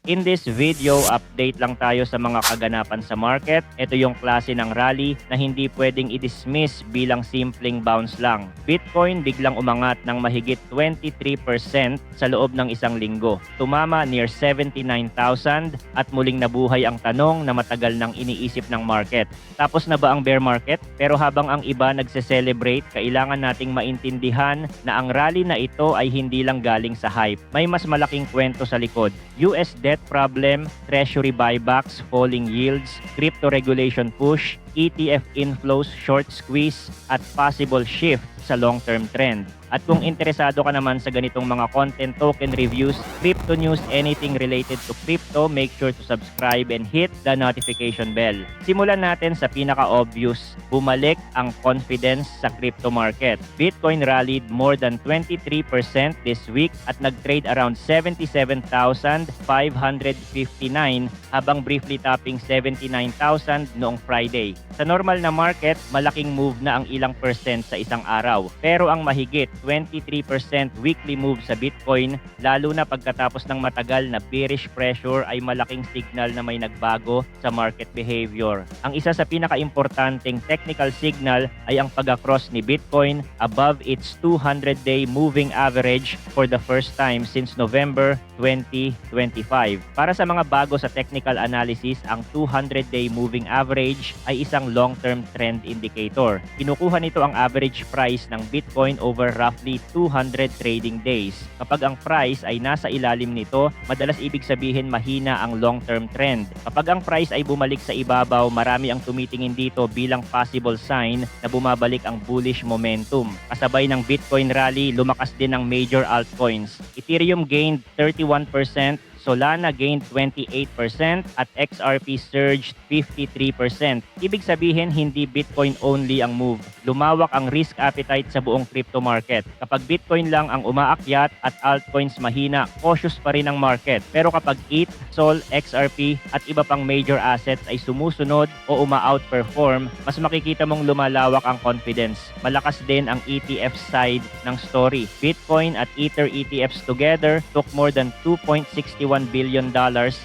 In this video, update lang tayo sa mga kaganapan sa market. Ito yung klase ng rally na hindi pwedeng i-dismiss bilang simpleng bounce lang. Bitcoin biglang umangat ng mahigit 23% sa loob ng isang linggo. Tumama near 79,000 at muling nabuhay ang tanong na matagal nang iniisip ng market. Tapos na ba ang bear market? Pero habang ang iba nagse-celebrate, kailangan nating maintindihan na ang rally na ito ay hindi lang galing sa hype. May mas malaking kwento sa likod. US debt problem, treasury buybacks, falling yields, crypto regulation push, ETF inflows, short squeeze, at possible shift sa long-term trend. At kung interesado ka naman sa ganitong mga content, token reviews, crypto news, anything related to crypto, make sure to subscribe and hit the notification bell. Simulan natin sa pinaka-obvious, bumalik ang confidence sa crypto market. Bitcoin rallied more than 23% this week at nag-trade around 77,559 habang briefly topping 79,000 noong Friday. Sa normal na market, malaking move na ang ilang percent sa isang araw. Pero ang mahigit 23% weekly move sa Bitcoin, lalo na pagkatapos ng matagal na bearish pressure, ay malaking signal na may nagbago sa market behavior. Ang isa sa pinaka-importanteng technical signal ay ang pag-across ni Bitcoin above its 200-day moving average for the first time since November 2025. Para sa mga bago sa technical analysis, ang 200-day moving average ay isang long-term trend indicator. Kinukuha nito ang average price ng Bitcoin over roughly 200 trading days. Kapag ang price ay nasa ilalim nito, madalas ibig sabihin mahina ang long-term trend. Kapag ang price ay bumalik sa ibabaw, marami ang tumitingin dito bilang possible sign na bumabalik ang bullish momentum. Kasabay ng Bitcoin rally, lumakas din ang major altcoins. Ethereum gained 31%, Solana gained 28% at XRP surged 53%. Ibig sabihin, hindi Bitcoin only ang move. Lumawak ang risk appetite sa buong crypto market. Kapag Bitcoin lang ang umaakyat at altcoins mahina, cautious pa rin ang market. Pero kapag ETH, SOL, XRP at iba pang major assets ay sumusunod o uma-outperform, mas makikita mong lumalawak ang confidence. Malakas din ang ETF side ng story. Bitcoin at Ether ETFs together took more than $2.61 billion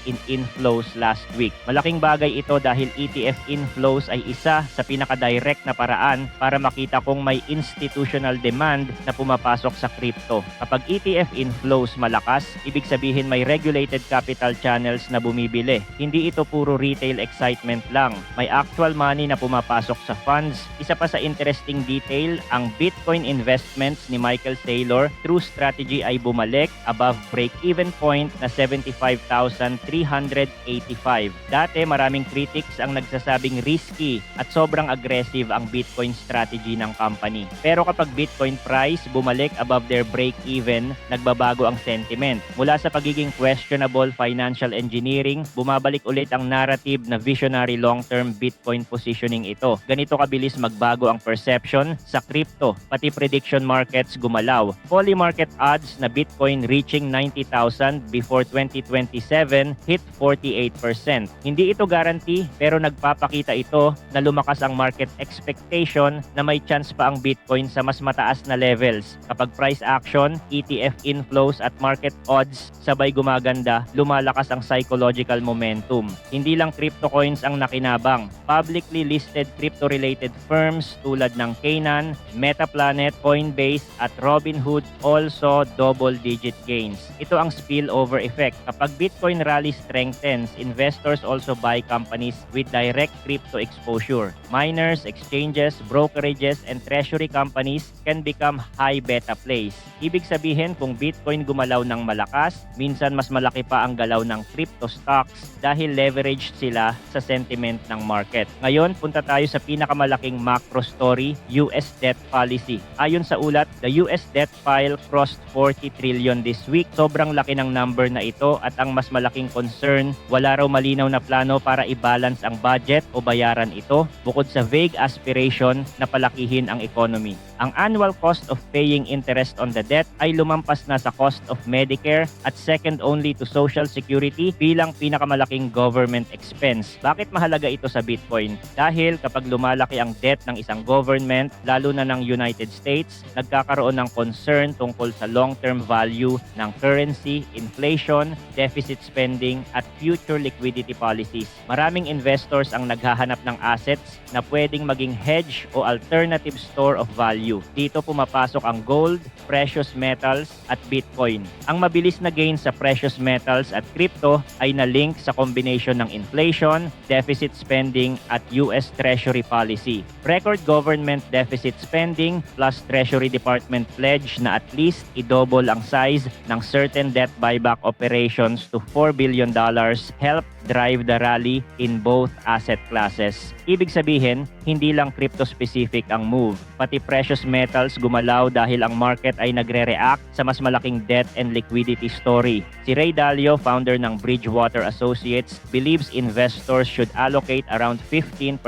in inflows last week. Malaking bagay ito dahil ETF inflows ay isa sa pinaka-direct na paraan para makita kung may institutional demand na pumapasok sa crypto. Kapag ETF inflows malakas, ibig sabihin may regulated capital channels na bumibili. Hindi ito puro retail excitement lang. May actual money na pumapasok sa funds. Isa pa sa interesting detail, ang Bitcoin investments ni Michael Saylor through strategy ay bumalik above break-even point na 75,385. Dati maraming critics ang nagsasabing risky at sobrang aggressive ang Bitcoin strategy ng company. Pero kapag Bitcoin price bumalik above their break-even, nagbabago ang sentiment. Mula sa pagiging questionable financial engineering, bumabalik ulit ang narrative na visionary long-term Bitcoin positioning ito. Ganito kabilis magbago ang perception sa crypto, pati prediction markets gumalaw. Poly market odds na Bitcoin reaching 90,000 before 2027 hit 48%. Hindi ito guarantee pero nagpapakita ito na lumakas ang market expectation na may chance pa ang Bitcoin sa mas mataas na levels. Kapag price action, ETF inflows at market odds sabay gumaganda, lumalakas ang psychological momentum. Hindi lang crypto coins ang nakinabang. Publicly listed crypto-related firms tulad ng Canaan, Metaplanet, Coinbase at Robinhood also double-digit gains. Ito ang spillover effect. Kapag Bitcoin rally strengthens, investors also buy companies with direct crypto exposure. Miners, exchanges, brokerages, and treasury companies can become high beta plays. Ibig sabihin, kung Bitcoin gumalaw ng malakas, minsan mas malaki pa ang galaw ng crypto stocks dahil leveraged sila sa sentiment ng market. Ngayon, punta tayo sa pinakamalaking macro story, US debt policy. Ayon sa ulat, the US debt pile crossed 40 trillion this week. Sobrang laki ng number na ito at ang mas malaking concern, wala raw malinaw na plano para i-balance ang budget o bayaran ito bukod sa vague aspiration na palakihin ang economy. Ang annual cost of paying interest on the debt ay lumampas na sa cost of Medicare at second only to Social Security bilang pinakamalaking government expense. Bakit mahalaga ito sa Bitcoin? Dahil kapag lumalaki ang debt ng isang government, lalo na ng United States, nagkakaroon ng concern tungkol sa long-term value ng currency, inflation, inflation, deficit spending, at future liquidity policies. Maraming investors ang naghahanap ng assets na pwedeng maging hedge o alternative store of value. Dito pumapasok ang gold, precious metals, at Bitcoin. Ang mabilis na gain sa precious metals at crypto ay na-link sa combination ng inflation, deficit spending, at US Treasury policy. Record government deficit spending plus Treasury Department pledge na at least i-double ang size ng certain debt buyback operations to $4 billion help drive the rally in both asset classes. Ibig sabihin, hindi lang crypto-specific ang move. Pati precious metals gumalaw dahil ang market ay nagre-react sa mas malaking debt and liquidity story. Si Ray Dalio, founder ng Bridgewater Associates, believes investors should allocate around 15%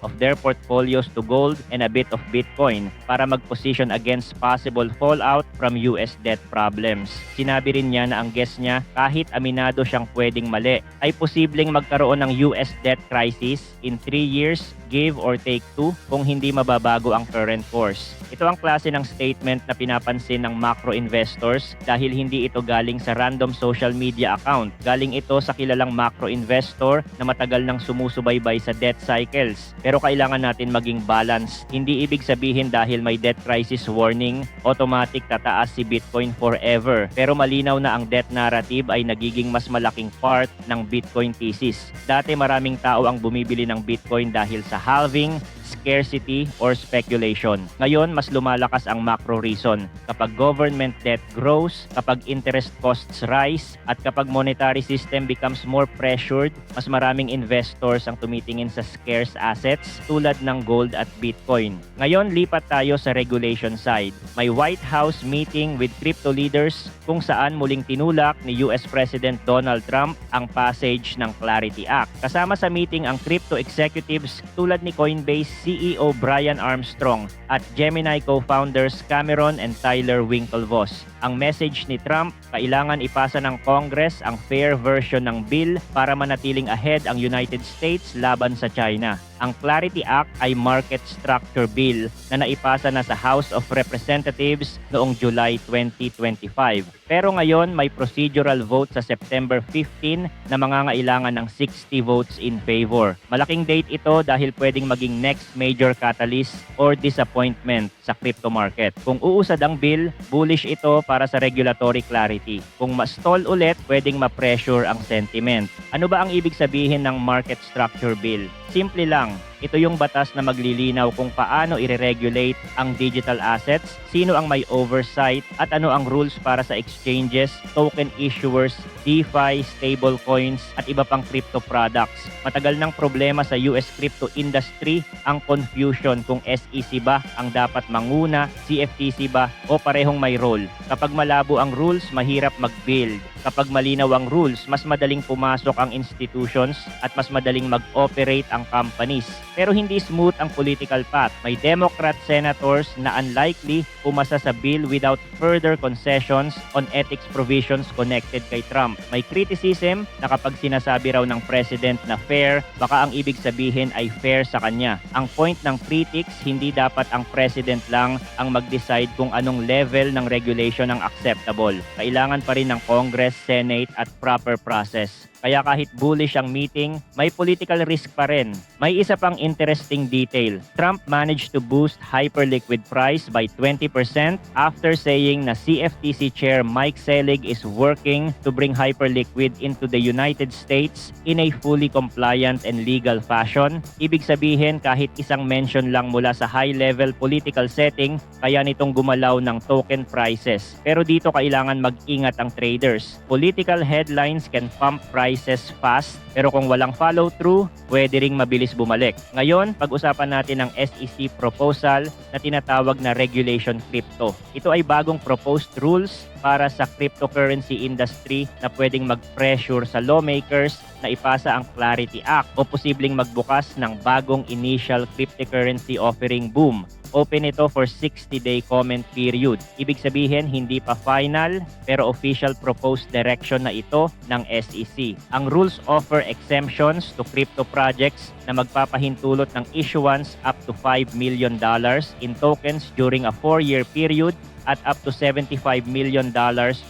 of their portfolios to gold and a bit of Bitcoin para mag-position against possible fallout from US debt problems. Sinabi rin niya na ang guess niya, kahit aminado siyang pwedeng mali, ay posibleng magkaroon ng US debt crisis in 3 years, give or take 2, kung hindi mababago ang current course. Ito ang klase ng statement na pinapansin ng macro investors dahil hindi ito galing sa random social media account. Galing ito sa kilalang macro investor na matagal nang sumusubaybay sa debt cycles. Pero kailangan natin maging balance. Hindi ibig sabihin dahil may debt crisis warning, automatic tataas si Bitcoin forever. Pero malinaw na ang debt narrative ay nagiging mas malaking part ng Bitcoin thesis. Dati maraming tao ang bumibili ng Bitcoin dahil sa halving, scarcity, or speculation. Ngayon, mas lumalakas ang macro reason. Kapag government debt grows, kapag interest costs rise, at kapag monetary system becomes more pressured, mas maraming investors ang tumitingin sa scarce assets tulad ng gold at Bitcoin. Ngayon, lipat tayo sa regulation side. May White House meeting with crypto leaders kung saan muling tinulak ni US President Donald Trump ang passage ng Clarity Act. Kasama sa meeting ang crypto executives tulad ni Coinbase CEO Brian Armstrong at Gemini co-founders Cameron and Tyler Winklevoss. Ang message ni Trump, kailangan ipasa ng Congress ang fair version ng bill para manatiling ahead ang United States laban sa China. Ang Clarity Act ay market structure bill na naipasa na sa House of Representatives noong July 2025. Pero ngayon may procedural vote sa September 15 na mangangailangan ng 60 votes in favor. Malaking date ito dahil pwedeng maging next major catalyst or disappointment sa crypto market. Kung uusad ang bill, bullish ito para sa regulatory clarity. Kung ma-stall ulit, pwedeng ma-pressure ang sentiment. Ano ba ang ibig sabihin ng market structure bill? Simple lang, ito yung batas na maglilinaw kung paano i-regulate ang digital assets, sino ang may oversight, at ano ang rules para sa exchanges, token issuers, DeFi, stablecoins, at iba pang crypto products. Matagal ng problema sa US crypto industry ang confusion kung SEC ba ang dapat manguna, CFTC ba, o parehong may role. Kapag malabo ang rules, mahirap mag-build. Kapag malinaw ang rules, mas madaling pumasok ang institutions at mas madaling mag-operate ang companies. Pero hindi smooth ang political path. May Democrat senators na unlikely pumasa sa bill without further concessions on ethics provisions connected kay Trump. May criticism na kapag sinasabi raw ng president na fair, baka ang ibig sabihin ay fair sa kanya. Ang point ng critics, hindi dapat ang president lang ang mag-decide kung anong level ng regulation ang acceptable. Kailangan pa rin ng Congress, Senate at proper process. Kaya kahit bullish ang meeting, may political risk pa rin. May isa pang interesting detail. Trump managed to boost hyperliquid price by 20% after saying na CFTC Chair Mike Selig is working to bring hyperliquid into the United States in a fully compliant and legal fashion. Ibig sabihin kahit isang mention lang mula sa high-level political setting, kaya nitong gumalaw ng token prices. Pero dito kailangan mag-ingat ang traders. Political headlines can pump prices fast, pero kung walang follow-through, pwede ring mabilis bumalik. Ngayon, pag-usapan natin ang SEC proposal na tinatawag na Regulation Crypto. Ito ay bagong proposed rules para sa cryptocurrency industry na pwedeng mag-pressure sa lawmakers na ipasa ang Clarity Act o posibleng magbukas ng bagong initial cryptocurrency offering boom. Open ito for 60-day comment period. Ibig sabihin, hindi pa final pero official proposed direction na ito ng SEC. Ang rules offer exemptions to crypto projects na magpapahintulot ng issuance up to $5 million in tokens during a 4-year period at up to $75 million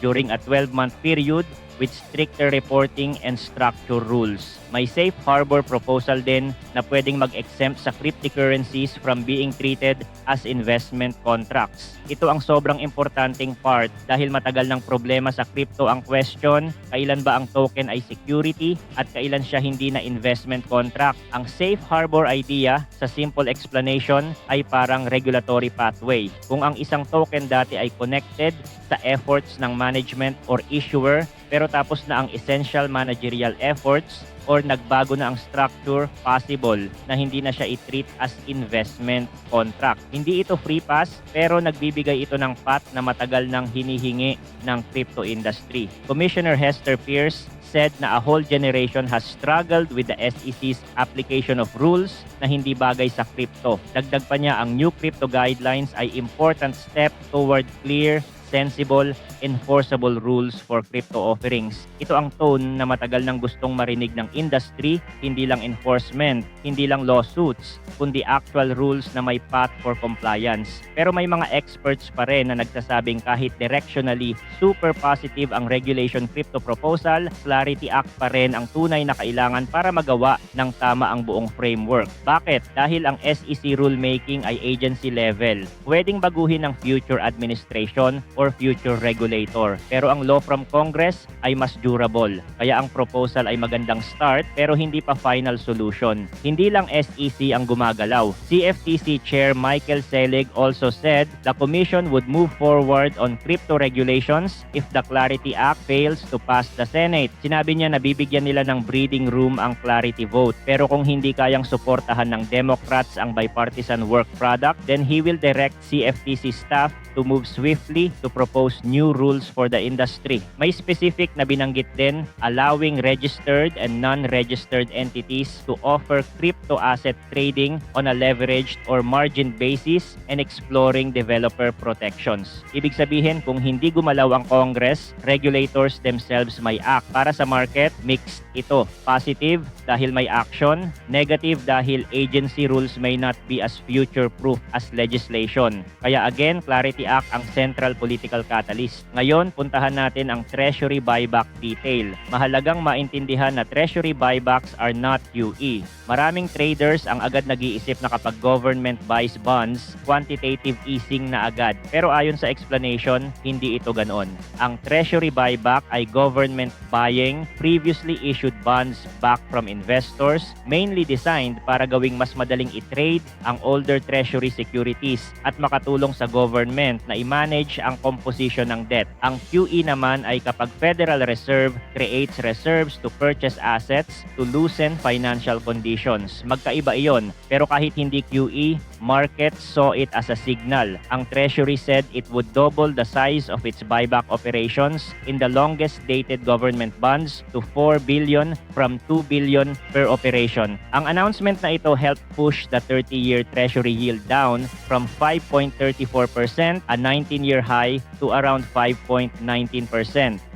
during a 12-month period with stricter reporting and structure rules. May safe harbor proposal din na pwedeng mag-exempt sa cryptocurrencies from being treated as investment contracts. Ito ang sobrang importanteng part dahil matagal ng problema sa crypto ang question, kailan ba ang token ay security at kailan siya hindi na investment contract. Ang safe harbor idea, sa simple explanation, ay parang regulatory pathway. Kung ang isang token dati ay connected sa efforts ng management or issuer, pero tapos na ang essential managerial efforts or nagbago na ang structure, possible na hindi na siya i-treat as investment contract. Hindi ito free pass, pero nagbibigay ito ng path na matagal nang hinihingi ng crypto industry. Commissioner Hester Pierce said na a whole generation has struggled with the SEC's application of rules na hindi bagay sa crypto. Dagdag pa niya, ang new crypto guidelines ay important step toward clear, sensible, enforceable rules for crypto offerings. Ito ang tone na matagal nang gustong marinig ng industry, hindi lang enforcement, hindi lang lawsuits, kundi actual rules na may path for compliance. Pero may mga experts pa rin na nagsasabing kahit directionally super positive ang regulation crypto proposal, Clarity Act pa rin ang tunay na kailangan para magawa ng tama ang buong framework. Bakit? Dahil ang SEC rulemaking ay agency level. Pwedeng baguhin ng future administration or future regulator. Pero ang law from Congress ay mas durable. Kaya ang proposal ay magandang start pero hindi pa final solution. Hindi lang SEC ang gumagalaw. CFTC Chair Michael Selig also said the Commission would move forward on crypto regulations if the Clarity Act fails to pass the Senate. Sinabi niya na bibigyan nila ng breathing room ang Clarity vote. Pero kung hindi kayang suportahan ng Democrats ang bipartisan work product, then he will direct CFTC staff to move swiftly to propose new rules for the industry. May specific na binanggit din, allowing registered and non-registered entities to offer crypto asset trading on a leveraged or margin basis and exploring developer protections. Ibig sabihin, kung hindi gumalaw ang Congress, regulators themselves may act. Para sa market, mixed ito. Positive dahil may action, negative dahil agency rules may not be as future-proof as legislation. Kaya again, Clarity Act ang central political catalyst. Ngayon, puntahan natin ang Treasury buyback detail. Mahalagang maintindihan na Treasury buybacks are not QE. Maraming traders ang agad nag-iisip na kapag government buys bonds, quantitative easing na agad. Pero ayon sa explanation, hindi ito ganoon. Ang Treasury buyback ay government buying previously issued bonds back from investors, mainly designed para gawing mas madaling i-trade ang older Treasury securities at makatulong sa government na i-manage ang composition ng debt. Ang QE naman ay kapag Federal Reserve creates reserves to purchase assets to loosen financial conditions. Magkaiba iyon. Pero kahit hindi QE, markets saw it as a signal. Ang Treasury said it would double the size of its buyback operations in the longest dated government bonds to 4 billion from 2 billion per operation. Ang announcement na ito helped push the 30-year Treasury yield down from 5.34%, a 19-year high, to around 5.19%.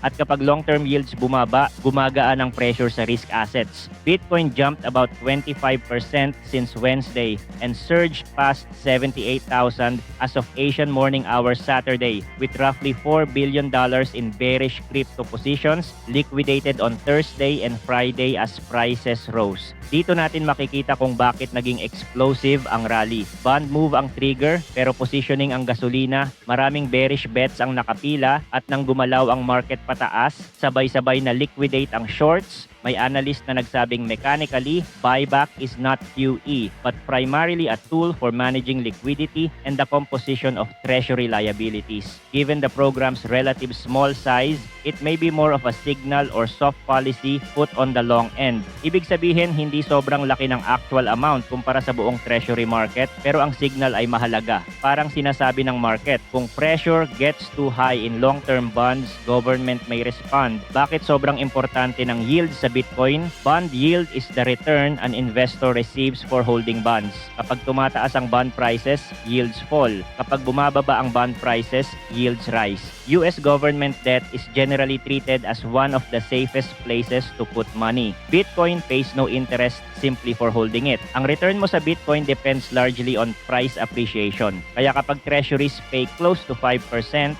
At kapag long-term yields bumaba, gumagaan ang pressure sa risk assets. Bitcoin jumped about 25% since Wednesday and surged past 78,000 as of Asian morning hours Saturday, with roughly $4 billion in bearish crypto positions liquidated on Thursday and Friday as prices rose. Dito natin makikita kung bakit naging explosive ang rally. Bond move ang trigger pero positioning ang gasolina. Maraming bearish bets ang nakapila at nang gumalaw ang market pataas, sabay-sabay na liquidate ang shorts. May analyst na nagsabing mechanically, buyback is not QE but primarily a tool for managing liquidity and the composition of treasury liabilities. Given the program's relative small size, it may be more of a signal or soft policy put on the long end. Ibig sabihin, hindi sobrang laki ng actual amount kumpara sa buong treasury market, pero ang signal ay mahalaga. Parang sinasabi ng market, kung pressure gets too high in long-term bonds, government may respond. Bakit sobrang importante ng yield sa Bitcoin? Bond yield is the return an investor receives for holding bonds. Kapag tumataas ang bond prices, yields fall. Kapag bumababa ang bond prices, yields rise. US government debt is generally treated as one of the safest places to put money. Bitcoin pays no interest simply for holding it. Ang return mo sa Bitcoin depends largely on price appreciation. Kaya kapag treasuries pay close to 5%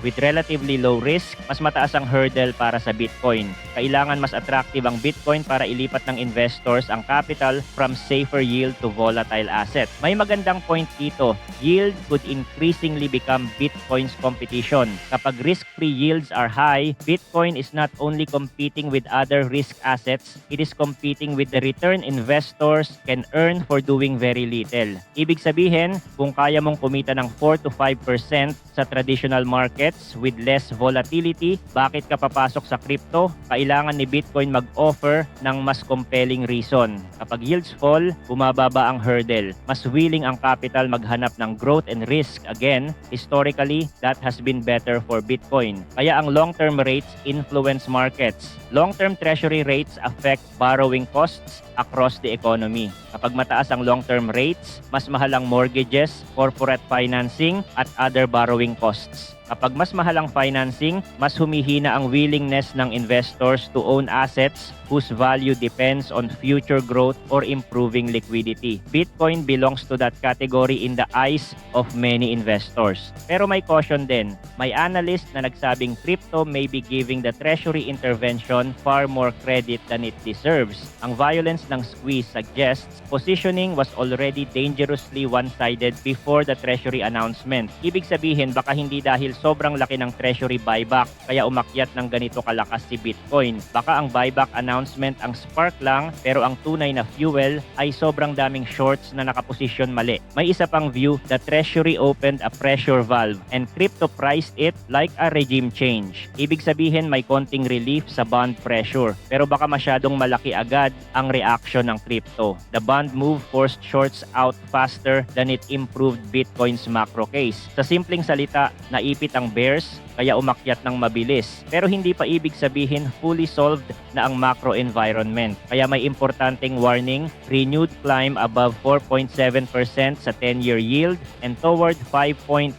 with relatively low risk, mas mataas ang hurdle para sa Bitcoin. Kailangan mas attractive ang Bitcoin para ilipat ng investors ang capital from safer yield to volatile asset. May magandang point dito. Yield could increasingly become Bitcoin's competition. Kapag risk-free yields are high, Bitcoin is not only competing with other risk assets, it is competing with the return investors can earn for doing very little. Ibig sabihin, kung kaya mong kumita ng 4 to 5% sa traditional markets with less volatility, bakit ka papasok sa crypto? Kailangan ni Bitcoin mag-offer ng mas compelling reason. Kapag yields fall, bumababa ang hurdle. Mas willing ang capital maghanap ng growth and risk. Again, historically, that has been better for Bitcoin. Kaya ang long-term rates influence markets. Long-term treasury rates affect borrowing costs across the economy. Kapag mataas ang long-term rates, mas mahal ang mortgages, corporate financing, at other borrowing costs. Kapag mas mahal ang financing, mas humihina ang willingness ng investors to own assets whose value depends on future growth or improving liquidity. Bitcoin belongs to that category in the eyes of many investors. Pero may caution din. May analyst na nagsabing crypto may be giving the treasury intervention far more credit than it deserves. Ang violence ng squeeze suggests positioning was already dangerously one-sided before the treasury announcement. Ibig sabihin, baka hindi dahil sobrang laki ng treasury buyback kaya umakyat ng ganito kalakas si Bitcoin. Baka ang buyback announcement ang spark lang, pero ang tunay na fuel ay sobrang daming shorts na nakaposisyon mali. May isa pang view, the treasury opened a pressure valve and crypto priced it like a regime change. Ibig sabihin may konting relief sa bond pressure, pero baka masyadong malaki agad ang reaction ng crypto. The bond move forced shorts out faster than it improved Bitcoin's macro case. Sa simpleng salita, naipit ang bears kaya umakyat ng mabilis. Pero hindi pa ibig sabihin fully solved na ang macro environment. Kaya may importanteng warning, renewed climb above 4.7% sa 10-year yield and toward 5.3%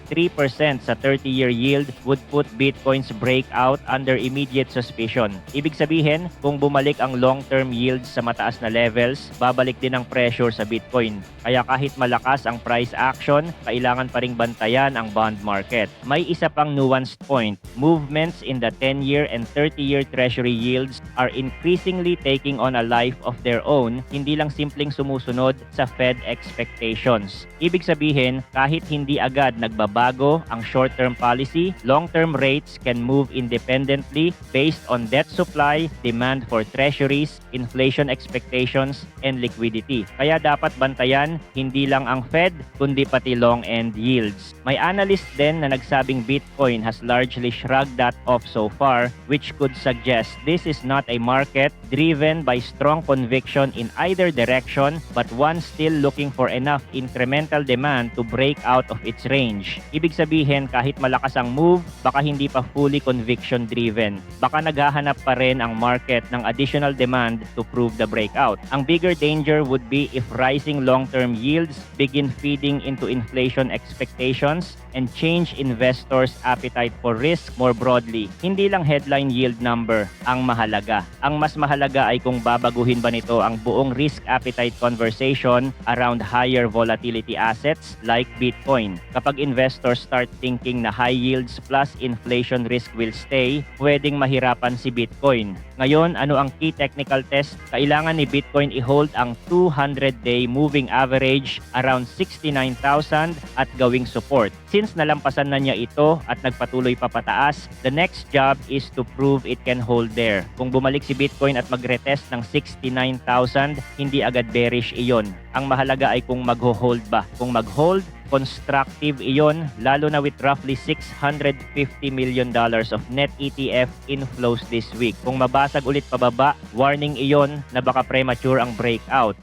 sa 30-year yield would put Bitcoin's breakout under immediate suspicion. Ibig sabihin, kung bumalik ang long-term yields sa mataas na levels, babalik din ang pressure sa Bitcoin. Kaya kahit malakas ang price action, kailangan pa ring bantayan ang bond market. May isa pang nuanced point, movements in the 10-year and 30-year treasury yields are increasingly taking on a life of their own, hindi lang simpleng sumusunod sa Fed expectations. Ibig sabihin, kahit hindi agad nagbabago ang short-term policy, long-term rates can move independently based on debt supply, demand for treasuries, inflation expectations, and liquidity. Kaya dapat bantayan hindi lang ang Fed, kundi pati long-end yields. May analyst din na nagsabing Bitcoin has largely shrugged that off so far, which could suggest this is not a market driven by strong conviction in either direction, but one still looking for enough incremental demand to break out of its range. Ibig sabihin, kahit malakas ang move, baka hindi pa fully conviction driven. Baka naghahanap pa rin ang market ng additional demand to prove the breakout. Ang bigger danger would be if rising long-term yields begin feeding into inflation expectations and change investors' appetite for risk more broadly. Hindi lang headline yield number ang mahalaga. Ang mas mahalaga ay kung babaguhin ba nito ang buong risk appetite conversation around higher volatility assets like Bitcoin. Kapag investors start thinking na high yields plus inflation risk will stay, pwedeng mahirapan si Bitcoin. Ngayon, ano ang key technical test? Kailangan ni Bitcoin i-hold ang 200-day moving average around 69,000 at gawing support. Since nalampasan na niya ito at nagpatuloy pa pataas, the next job is to prove it can hold there. Kung bumalik si Bitcoin at magretest ng 69,000, hindi agad bearish iyon. Ang mahalaga ay kung magho-hold ba. Kung mag-hold, constructive iyon, lalo na with roughly $650 million of net ETF inflows this week. Kung mabasag ulit pababa, warning iyon na baka premature ang breakout.